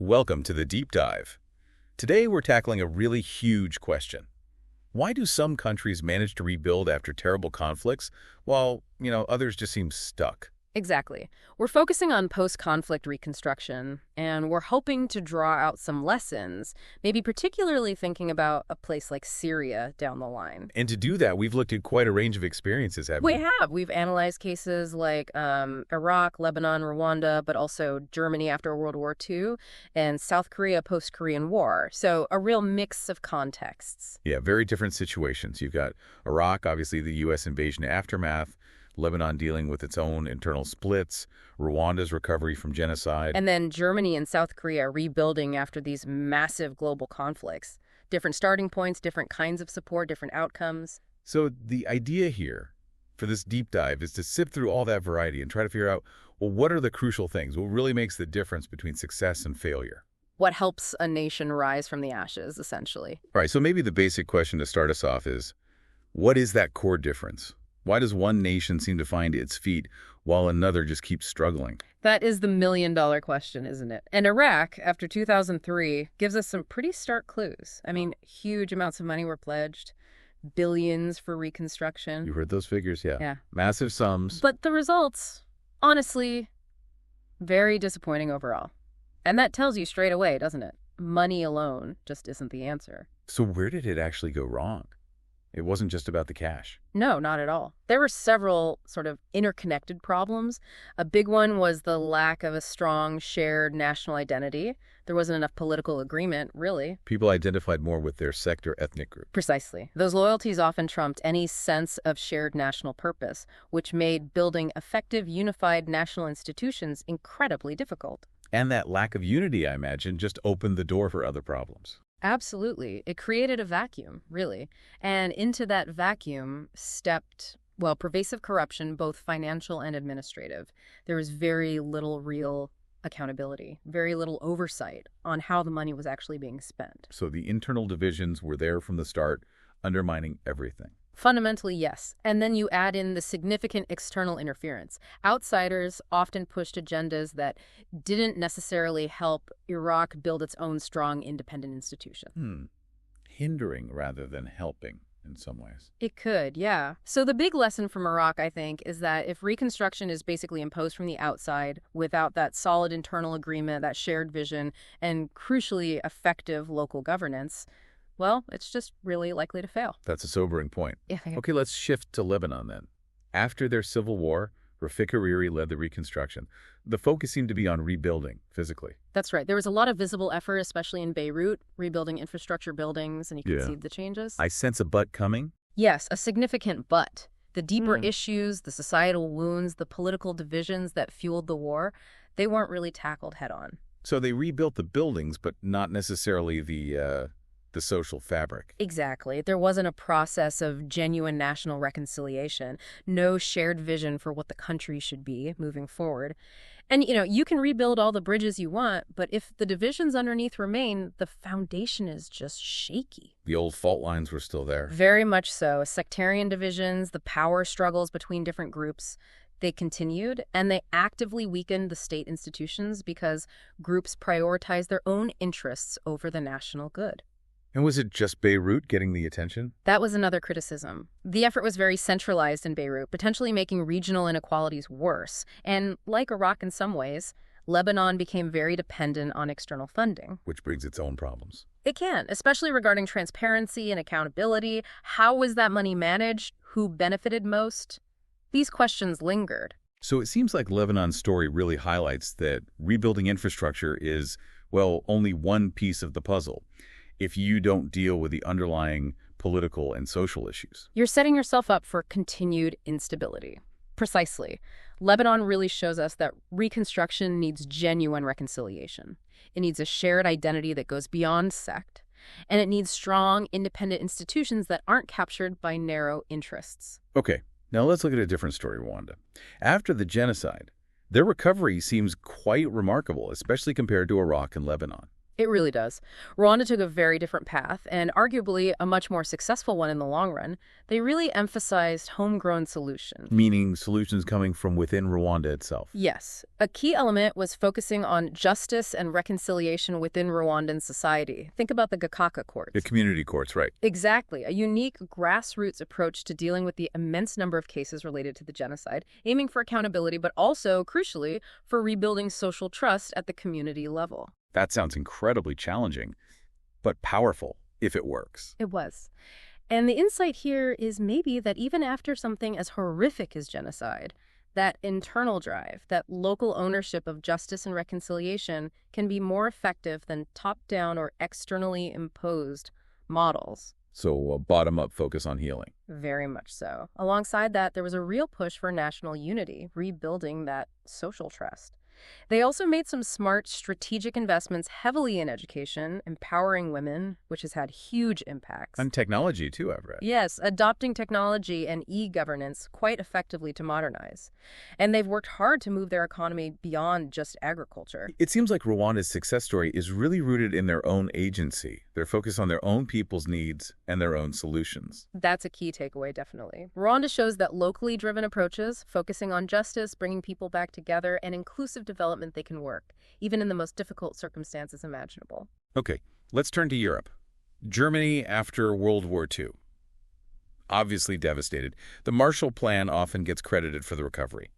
Welcome to the Deep Dive. Today we're tackling a really huge question. Why do some countries manage to rebuild after terrible conflicts, while, others just seem stuck? Exactly. We're focusing on post-conflict reconstruction, and we're hoping to draw out some lessons, maybe particularly thinking about a place like Syria down the line. And to do that, we've looked at quite a range of experiences, haven't we? We have. We've analyzed cases like Iraq, Lebanon, Rwanda, but also Germany after World War II, and South Korea post-Korean War. So a real mix of contexts. Yeah, very different situations. You've got Iraq, obviously the U.S. invasion aftermath, Lebanon dealing with its own internal splits, Rwanda's recovery from genocide. And then Germany and South Korea rebuilding after these massive global conflicts. Different starting points, different kinds of support, different outcomes. So the idea here for this deep dive is to sift through all that variety and try to figure out, well, what are the crucial things? What really makes the difference between success and failure? What helps a nation rise from the ashes, essentially. All right, so maybe the basic question to start us off is, what is that core difference? Why does one nation seem to find its feet while another just keeps struggling? That is the million-dollar question, isn't it? And Iraq, after 2003, gives us some pretty stark clues. I mean, huge amounts of money were pledged, billions for reconstruction. You heard those figures, yeah. Yeah. Massive sums. But the results, honestly, very disappointing overall. And that tells you straight away, doesn't it? Money alone just isn't the answer. So where did it actually go wrong? It wasn't just about the cash. No, not at all. There were several sort of interconnected problems. A big one was the lack of a strong shared national identity. There wasn't enough political agreement, really. People identified more with their sect or ethnic group. Precisely. Those loyalties often trumped any sense of shared national purpose, which made building effective, unified national institutions incredibly difficult. And that lack of unity, I imagine, just opened the door for other problems. Absolutely. It created a vacuum, really. And into that vacuum stepped, pervasive corruption, both financial and administrative. There was very little real accountability, very little oversight on how the money was actually being spent. So the internal divisions were there from the start, undermining everything. Fundamentally, yes. And then you add in the significant external interference. Outsiders often pushed agendas that didn't necessarily help Iraq build its own strong, independent institution. Hindering rather than helping in some ways. It could, yeah. So the big lesson from Iraq, I think, is that if reconstruction is basically imposed from the outside without that solid internal agreement, that shared vision, and crucially effective local governance, it's just really likely to fail. That's a sobering point. Yeah. Okay, let's shift to Lebanon then. After their civil war, Rafik Hariri led the reconstruction. The focus seemed to be on rebuilding physically. That's right. There was a lot of visible effort, especially in Beirut, rebuilding infrastructure buildings, and you can see the changes. I sense a but coming. Yes, a significant but. The deeper issues, the societal wounds, the political divisions that fueled the war, they weren't really tackled head on. So they rebuilt the buildings, but not necessarily the social fabric. Exactly. There wasn't a process of genuine national reconciliation, no shared vision for what the country should be moving forward. And, you can rebuild all the bridges you want, but if the divisions underneath remain, the foundation is just shaky. The old fault lines were still there. Very much so. Sectarian divisions, the power struggles between different groups, they continued, and they actively weakened the state institutions because groups prioritized their own interests over the national good. And was it just Beirut getting the attention? That was another criticism. The effort was very centralized in Beirut, potentially making regional inequalities worse. And like Iraq in some ways, Lebanon became very dependent on external funding. Which brings its own problems. It can, especially regarding transparency and accountability. How was that money managed? Who benefited most? These questions lingered. So it seems like Lebanon's story really highlights that rebuilding infrastructure is, only one piece of the puzzle if you don't deal with the underlying political and social issues. You're setting yourself up for continued instability. Precisely. Lebanon really shows us that reconstruction needs genuine reconciliation. It needs a shared identity that goes beyond sect. And it needs strong, independent institutions that aren't captured by narrow interests. Okay, now let's look at a different story, Rwanda. After the genocide, their recovery seems quite remarkable, especially compared to Iraq and Lebanon. It really does. Rwanda took a very different path, and arguably a much more successful one in the long run. They really emphasized homegrown solutions. Meaning solutions coming from within Rwanda itself. Yes. A key element was focusing on justice and reconciliation within Rwandan society. Think about the Gakaka courts. The community courts, right. Exactly. A unique grassroots approach to dealing with the immense number of cases related to the genocide, aiming for accountability, but also, crucially, for rebuilding social trust at the community level. That sounds incredibly challenging, but powerful if it works. It was. And the insight here is maybe that even after something as horrific as genocide, that internal drive, that local ownership of justice and reconciliation can be more effective than top-down or externally imposed models. So a bottom-up focus on healing. Very much so. Alongside that, there was a real push for national unity, rebuilding that social trust. They also made some smart, strategic investments heavily in education, empowering women, which has had huge impacts. And technology, too, I've read. Yes, adopting technology and e-governance quite effectively to modernize. And they've worked hard to move their economy beyond just agriculture. It seems like Rwanda's success story is really rooted in their own agency. They're focused on their own people's needs and their own solutions. That's a key takeaway, definitely. Rwanda shows that locally driven approaches, focusing on justice, bringing people back together, and inclusive development, they can work, even in the most difficult circumstances imaginable. Okay, let's turn to Europe. Germany after World War II. Obviously devastated. The Marshall Plan often gets credited for the recovery.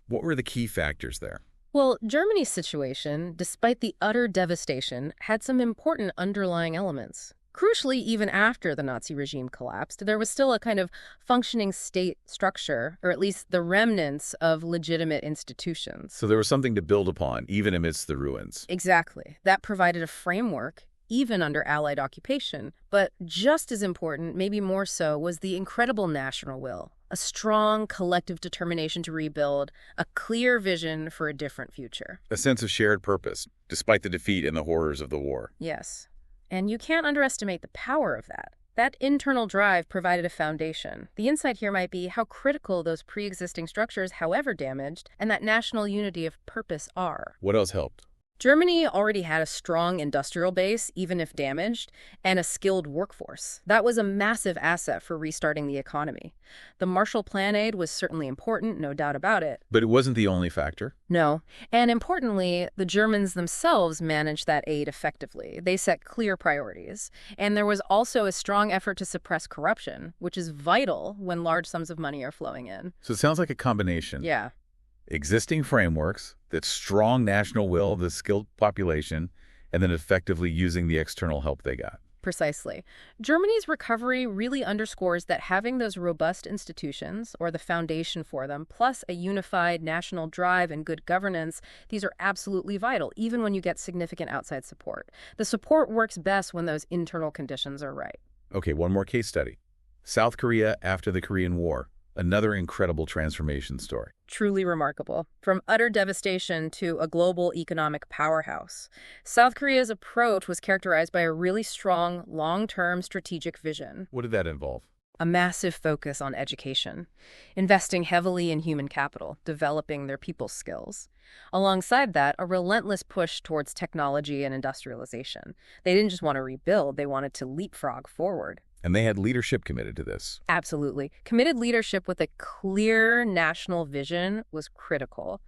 What were the key factors there? Well, Germany's situation, despite the utter devastation, had some important underlying elements. Crucially, even after the Nazi regime collapsed, there was still a kind of functioning state structure, or at least the remnants of legitimate institutions. So there was something to build upon, even amidst the ruins. Exactly. That provided a framework, even under Allied occupation. But just as important, maybe more so, was the incredible national will. A strong collective determination to rebuild, a clear vision for a different future. A sense of shared purpose, despite the defeat and the horrors of the war. Yes. And you can't underestimate the power of that. That internal drive provided a foundation. The insight here might be how critical those pre-existing structures, however damaged, and that national unity of purpose are. What else helped? Germany already had a strong industrial base, even if damaged, and a skilled workforce. That was a massive asset for restarting the economy. The Marshall Plan aid was certainly important, no doubt about it. But it wasn't the only factor. No. And importantly, the Germans themselves managed that aid effectively. They set clear priorities. And there was also a strong effort to suppress corruption, which is vital when large sums of money are flowing in. So it sounds like a combination. Yeah. Existing frameworks, that strong national will, the skilled population, and then effectively using the external help they got. Precisely. Germany's recovery really underscores that having those robust institutions, or the foundation for them, plus a unified national drive and good governance, these are absolutely vital, even when you get significant outside support. The support works best when those internal conditions are right. Okay, one more case study. South Korea after the Korean War. Another incredible transformation story. Truly remarkable. From utter devastation to a global economic powerhouse, South Korea's approach was characterized by a really strong, long-term strategic vision. What did that involve? A massive focus on education, investing heavily in human capital, developing their people's skills. Alongside that, a relentless push towards technology and industrialization. They didn't just want to rebuild, they wanted to leapfrog forward. And they had leadership committed to this. Absolutely. Committed leadership with a clear national vision was critical.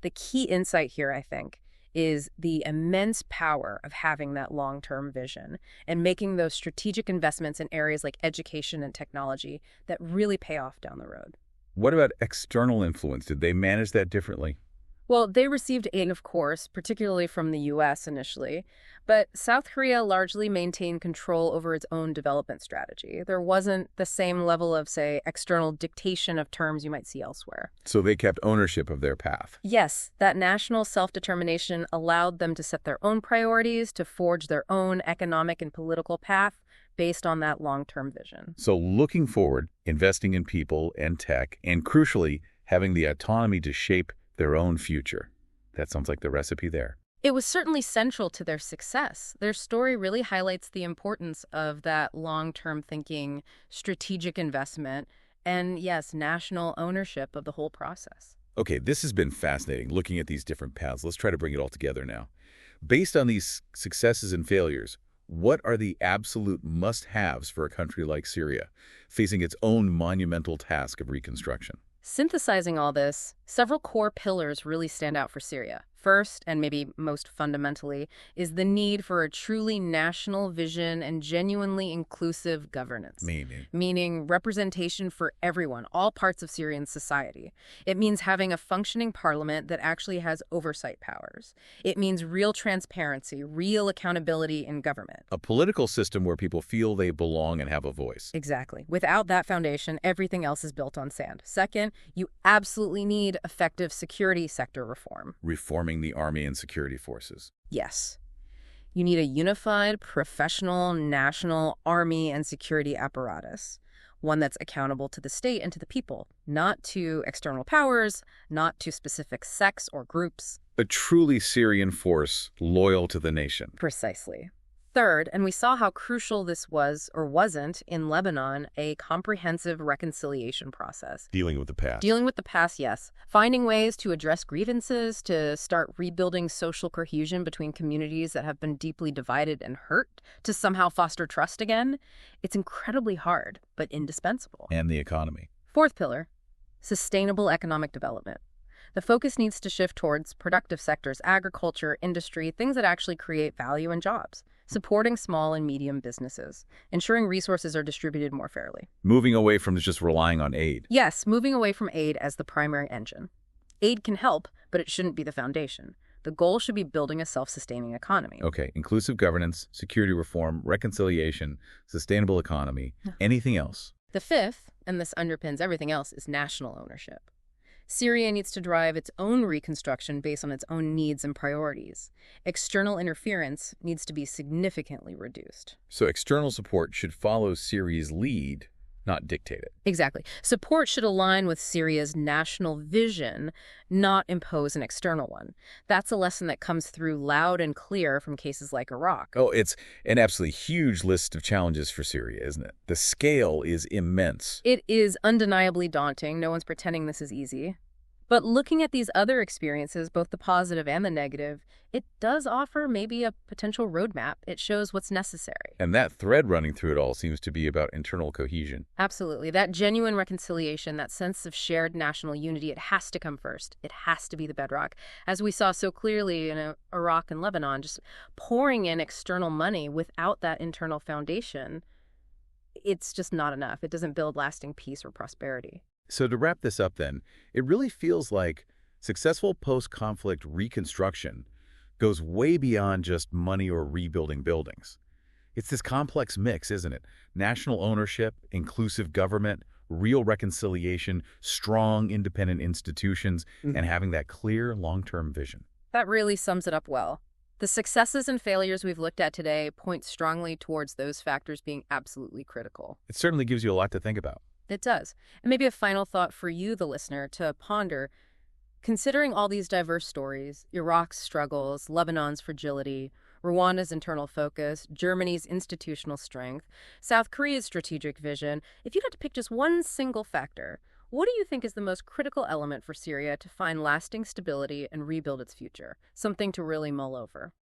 The key insight here, I think, is the immense power of having that long-term vision and making those strategic investments in areas like education and technology that really pay off down the road. What about external influence? Did they manage that differently? Well, they received aid, of course, particularly from the U.S. initially, but South Korea largely maintained control over its own development strategy. There wasn't the same level of, say, external dictation of terms you might see elsewhere. So they kept ownership of their path. Yes, that national self-determination allowed them to set their own priorities, to forge their own economic and political path based on that long-term vision. So looking forward, investing in people and tech, and crucially, having the autonomy to shape their own future. That sounds like the recipe there. It was certainly central to their success. Their story really highlights the importance of that long-term thinking, strategic investment, and yes, national ownership of the whole process. Okay, this has been fascinating, looking at these different paths. Let's try to bring it all together now. Based on these successes and failures, what are the absolute must-haves for a country like Syria, facing its own monumental task of reconstruction? Synthesizing all this, several core pillars really stand out for Syria. First, and maybe most fundamentally, is the need for a truly national vision and genuinely inclusive governance. Meaning representation for everyone, all parts of Syrian society. It means having a functioning parliament that actually has oversight powers. It means real transparency, real accountability in government. A political system where people feel they belong and have a voice. Exactly. Without that foundation, everything else is built on sand. Second, you absolutely need effective security sector reform. Reforming the army and security forces. Yes. You need a unified, professional, national army and security apparatus. One that's accountable to the state and to the people, not to external powers, not to specific sects or groups. A truly Syrian force loyal to the nation. Precisely. Third, and we saw how crucial this was or wasn't in Lebanon, a comprehensive reconciliation process. Dealing with the past. Dealing with the past, yes. Finding ways to address grievances, to start rebuilding social cohesion between communities that have been deeply divided and hurt, to somehow foster trust again. It's incredibly hard, but indispensable. And the economy. Fourth pillar, sustainable economic development. The focus needs to shift towards productive sectors, agriculture, industry, things that actually create value and jobs. Supporting small and medium businesses, ensuring resources are distributed more fairly. Moving away from just relying on aid. Yes, moving away from aid as the primary engine. Aid can help, but it shouldn't be the foundation. The goal should be building a self-sustaining economy. Okay, inclusive governance, security reform, reconciliation, sustainable economy, anything else? The fifth, and this underpins everything else, is national ownership. Syria needs to drive its own reconstruction based on its own needs and priorities. External interference needs to be significantly reduced. So external support should follow Syria's lead, not dictate it. Exactly. Support should align with Syria's national vision, not impose an external one. That's a lesson that comes through loud and clear from cases like Iraq. Oh, it's an absolutely huge list of challenges for Syria, isn't it? The scale is immense. It is undeniably daunting. No one's pretending this is easy. But looking at these other experiences, both the positive and the negative, it does offer maybe a potential roadmap. It shows what's necessary. And that thread running through it all seems to be about internal cohesion. Absolutely. That genuine reconciliation, that sense of shared national unity, it has to come first. It has to be the bedrock. As we saw so clearly in Iraq and Lebanon, just pouring in external money without that internal foundation, it's just not enough. It doesn't build lasting peace or prosperity. So to wrap this up then, it really feels like successful post-conflict reconstruction goes way beyond just money or rebuilding buildings. It's this complex mix, isn't it? National ownership, inclusive government, real reconciliation, strong independent institutions, and having that clear long-term vision. That really sums it up well. The successes and failures we've looked at today point strongly towards those factors being absolutely critical. It certainly gives you a lot to think about. It does. And maybe a final thought for you, the listener, to ponder. Considering all these diverse stories, Iraq's struggles, Lebanon's fragility, Rwanda's internal focus, Germany's institutional strength, South Korea's strategic vision, if you had to pick just one single factor, what do you think is the most critical element for Syria to find lasting stability and rebuild its future? Something to really mull over.